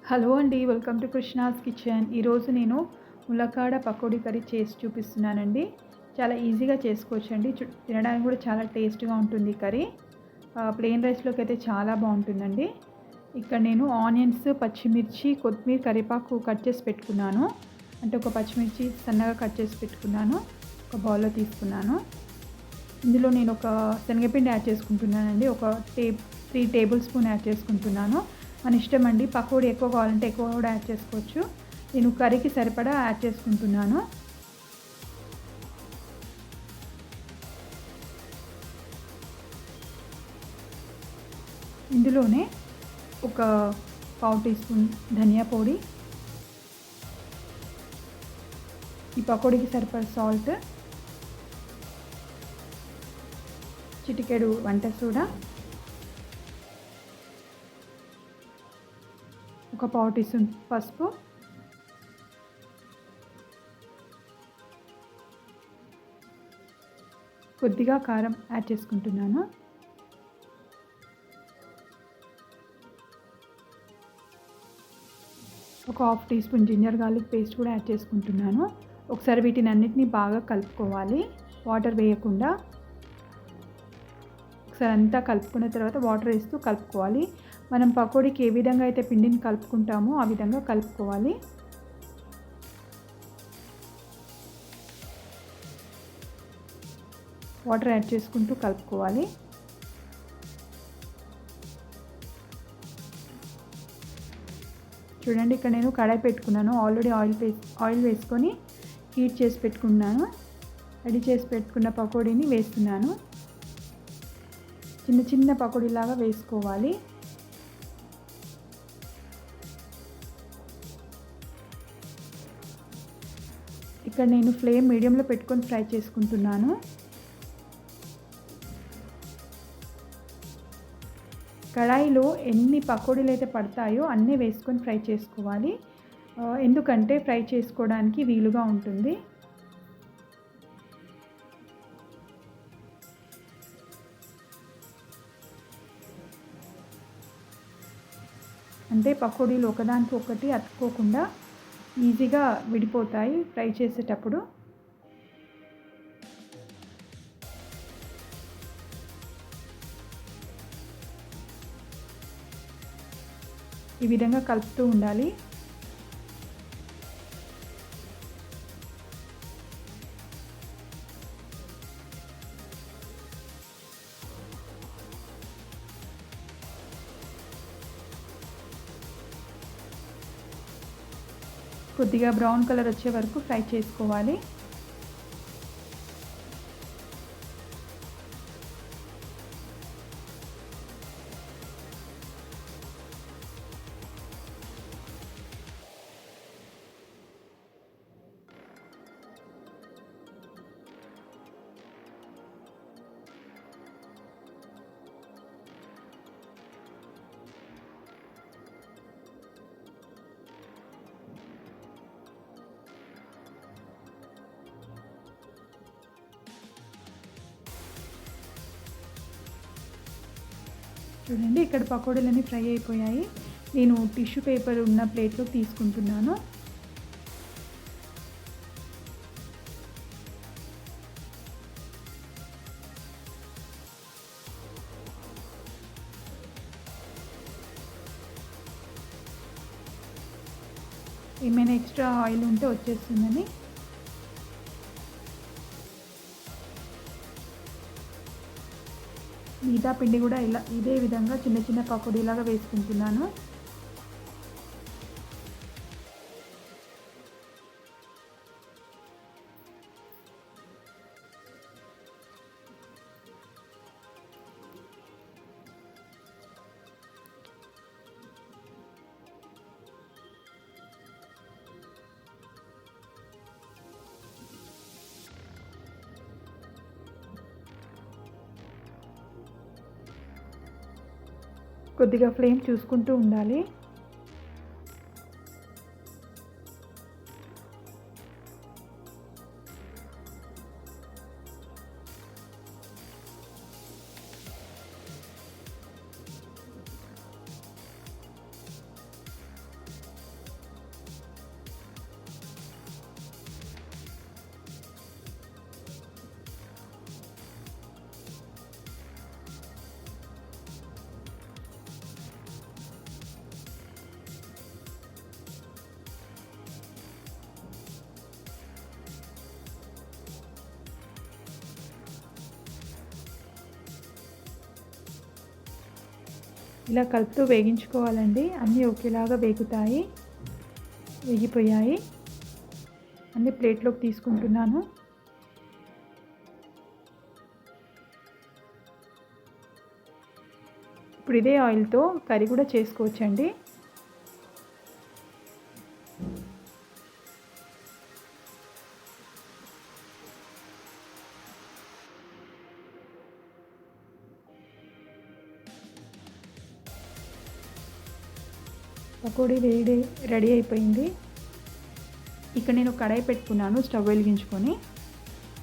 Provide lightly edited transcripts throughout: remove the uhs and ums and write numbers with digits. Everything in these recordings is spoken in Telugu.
హలో అండి. Welcome to Krishna's kitchen. ఈరోజు నేను ములక్కాడ పకోడీ కర్రీ చేసి చూపిస్తున్నానండి. చాలా ఈజీగా చేసుకోవచ్చండి. తినడానికి కూడా చాలా టేస్ట్‌గా ఉంటుంది ఈ కర్రీ. ప్లెయిన్ రైస్‌లోకి అయితే చాలా బాగుంటుందండి. ఇక్కడ నేను ఆనియన్స్, పచ్చిమిర్చి, కొత్తిమీర, కరివేపాకు కట్ చేసి పెట్టుకున్నాను. అంటే ఒక పచ్చిమిర్చి సన్నగా కట్ చేసి పెట్టుకున్నాను. ఒక బౌల్‌లో తీసుకున్నాను. ఇందులో నేను ఒక శనగపిండి యాడ్ చేసుకుంటున్నానండి. ఒక 3 టేబుల్ స్పూన్ యాడ్ చేసుకుంటున్నాను. మన ఇష్టం అండి. పకోడీ ఎక్కువ కావాలంటే ఎక్కువ కూడా యాడ్ చేసుకోవచ్చు. నేను కర్రీకి సరిపడా యాడ్ చేసుకుంటున్నాను. ఇందులోనే ఒక పావు టీ స్పూన్ ధనియా పొడి, ఈ పకోడీకి సరిపడా సాల్ట్, చిటికెడు వంట సోడా, ఒక పావు టీ స్పూన్ పసుపు, కొద్దిగా కారం యాడ్ చేసుకుంటున్నాను. ఒక half teaspoon ginger garlic paste కూడా యాడ్ చేసుకుంటున్నాను. ఒకసారి వీటిని అన్నిటిని బాగా కలుపుకోవాలి, వాటర్ వేయకుండా. ఒకసారి అంతా కలుపుకున్న తర్వాత వాటర్ వేస్తూ కలుపుకోవాలి. మనం పకోడీకి ఏ విధంగా అయితే పిండిని కలుపుకుంటామో ఆ విధంగా కలుపుకోవాలి. వాటర్ యాడ్ చేసుకుంటూ కలుపుకోవాలి. చూడండి, ఇక్కడ నేను కడాయి పెట్టుకున్నాను. ఆల్రెడీ ఆయిల్ వేసుకొని హీట్ చేసి పెట్టుకున్నాను. రెడీ చేసి పెట్టుకున్న పకోడీని వేస్తున్నాను. చిన్న చిన్న పకోడీలాగా వేసుకోవాలి. ఇక్కడ నేను ఫ్లేమ్ మీడియంలో పెట్టుకొని ఫ్రై చేసుకుంటున్నాను. కడాయిలో ఎన్ని పకోడీలు అయితే పడతాయో అన్నీ వేసుకొని ఫ్రై చేసుకోవాలి. ఎందుకంటే ఫ్రై చేసుకోవడానికి వీలుగా ఉంటుంది. అంటే పకోడీలు ఒకదానికి ఒకటి అతుక్కోకుండా ఈజీగా విడిపోతాయి ఫ్రై చేసేటప్పుడు. ఈ విధంగా కలుపుతూ ఉండాలి. కొద్దిగా బ్రౌన్ కలర్ వచ్చే వరకు ఫ్రై చేసుకోవాలి. చూడండి, ఇక్కడ పకోడీలన్నీ ఫ్రై అయిపోయాయి. నేను టిష్యూ పేపర్ ఉన్న ప్లేట్లో తీసుకుంటున్నాను. ఏమైనా ఎక్స్ట్రా ఆయిల్ ఉంటే వచ్చేస్తుందని మిగతా పిండి కూడా ఇదే విధంగా చిన్న చిన్న పకోడీలాగా వేసుకుంటున్నాను. కొద్దిగా ఫ్లేమ్ చూసుకుంటూ ఉండాలి. ఇలా కలుపుతూ వేగించుకోవాలండి. అన్నీ ఒకేలాగా వేగిపోయాయి. అన్నీ ప్లేట్లోకి తీసుకుంటున్నాను. ఇప్పుడు ఇదే ఆయిల్తో కర్రీ కూడా చేసుకోవచ్చండి. పకోడీ రెడీ అయిపోయింది. ఇక్కడ నేను కడాయి పెట్టుకున్నాను. స్టవ్ వెలిగించుకొని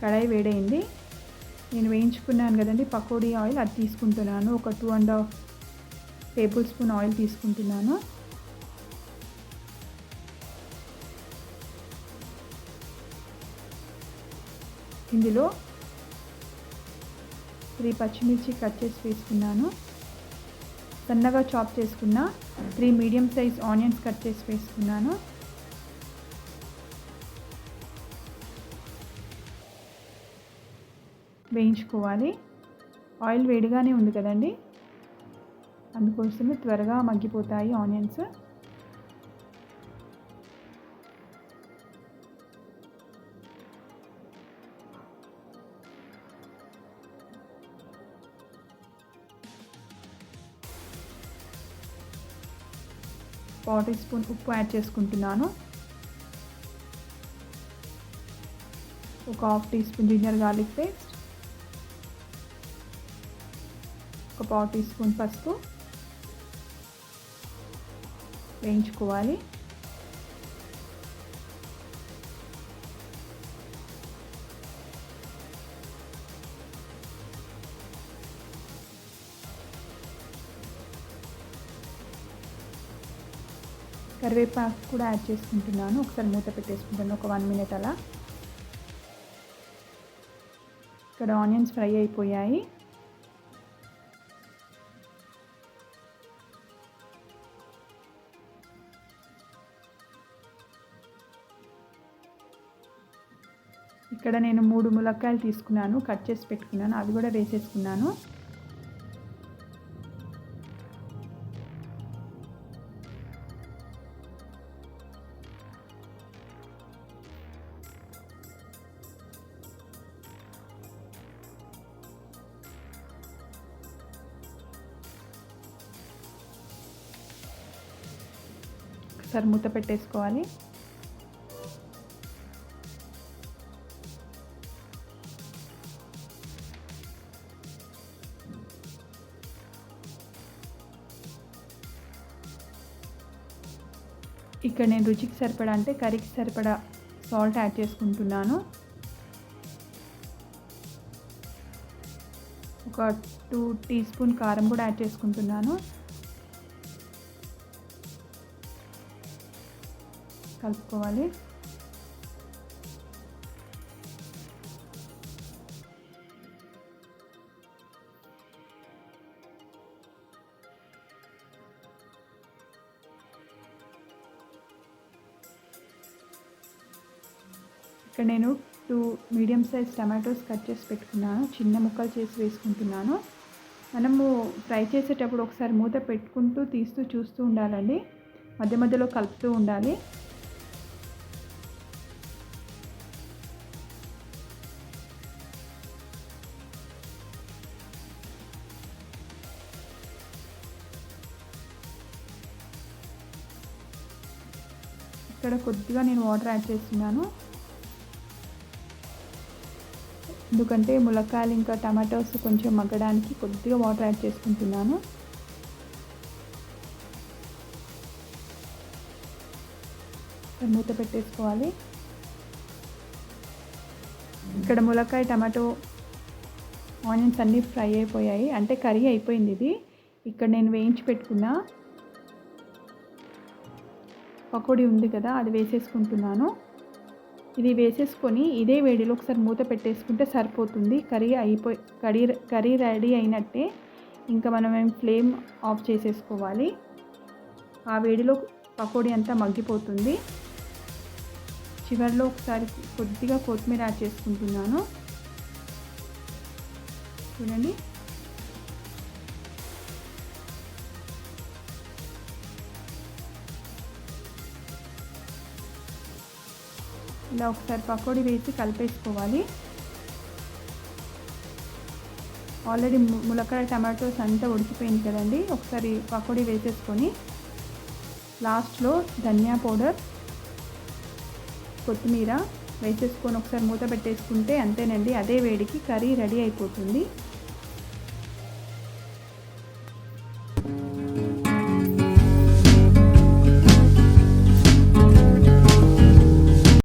కడాయి వేడైంది. నేను వేయించుకున్నాను కదండి పకోడీ ఆయిల్, అది తీసుకుంటున్నాను. ఒక 2.5 టేబుల్ స్పూన్ ఆయిల్ తీసుకుంటున్నాను. ఇందులో 3 పచ్చిమిర్చి కట్ చేసి వేసుకున్నాను. సన్నగా చాప్ చేసుకున్న 3 మీడియం సైజ్ ఆనియన్స్ కట్ చేసి వేసుకున్నాను. వేయించుకోవాలి. ఆయిల్ వేడిగానే ఉంది కదండి, అందుకోసమే త్వరగా మగ్గిపోతాయి ఆనియన్స్. పావు టీ స్పూన్ ఉప్పు యాడ్ చేసుకుంటున్నాను. ఒక half teaspoon ginger garlic paste, ఒక పావు టీ స్పూన్ పసుపు వేయించుకోవాలి. కరివేపాకు కూడా యాడ్ చేసుకుంటున్నాను. ఒకసారి మూత పెట్టేసుకుంటాను ఒక 1 మినిట్ అలా. ఇక్కడ ఆనియన్స్ ఫ్రై అయిపోయాయి. ఇక్కడ నేను 3 ములక్కాయలు తీసుకున్నాను, కట్ చేసి పెట్టుకున్నాను, అవి కూడా వేసేసుకున్నాను. ఒకసారి మూత పెట్టేసుకోవాలి. ఇక్కడ నేను రుచికి సరిపడా అంటే కర్రీకి సరిపడా సాల్ట్ యాడ్ చేసుకుంటున్నాను. ఒక 2 టీ స్పూన్ కారం కూడా యాడ్ చేసుకుంటున్నాను. కలుపుకోవాలి. ఇక్కడ నేను 2 మీడియం సైజ్ టమాటోస్ కట్ చేసి పెట్టుకున్నాను, చిన్న ముక్కలు చేసి వేసుకుంటున్నాను. మనము ఫ్రై చేసేటప్పుడు ఒకసారి మూత పెట్టుకుంటూ తీస్తూ చూస్తూ ఉండాలండి, మధ్య మధ్యలో కలుపుతూ ఉండాలి. ఇక్కడ కొద్దిగా నేను వాటర్ యాడ్ చేస్తున్నాను, ఎందుకంటే ములక్కాయలు ఇంకా టమాటోస్ కొంచెం మగ్గడానికి కొద్దిగా వాటర్ యాడ్ చేసుకుంటున్నాను. మూత పెట్టేసుకోవాలి. ఇక్కడ ములక్కాయ, టమాటో, ఆనియన్స్ అన్నీ ఫ్రై అయిపోయాయి, అంటే కర్రీ అయిపోయింది ఇది. ఇక్కడ నేను వేయించి పెట్టుకున్న పకోడీ ఉంది కదా, అది వేసేసుకుంటున్నాను. ఇది వేసేసుకొని ఇదే వేడిలో ఒకసారి మూత పెట్టేసుకుంటే సరిపోతుంది. కర్రీ రెడీ అయినట్టే. ఇంకా మనం ఫ్లేమ్ ఆఫ్ చేసేసుకోవాలి. ఆ వేడిలో పకోడీ అంతా మగ్గిపోతుంది. చివరిలో ఒకసారి కొద్దిగా కొత్తిమీర యాడ్ చేసుకుంటున్నాను. చూడండి, ఇలా ఒకసారి పకోడీ వేసి కలిపేసుకోవాలి. ఆల్రెడీ ములక్కాడ టమాటోస్ అంతా ఉడికిపోయింది కదండి. ఒకసారి పకోడీ వేసేసుకొని లాస్ట్లో ధనియా పౌడర్, కొత్తిమీర వేసేసుకొని ఒకసారి మూత పెట్టేసుకుంటే అంతేనండి. అదే వేడికి కర్రీ రెడీ అయిపోతుంది.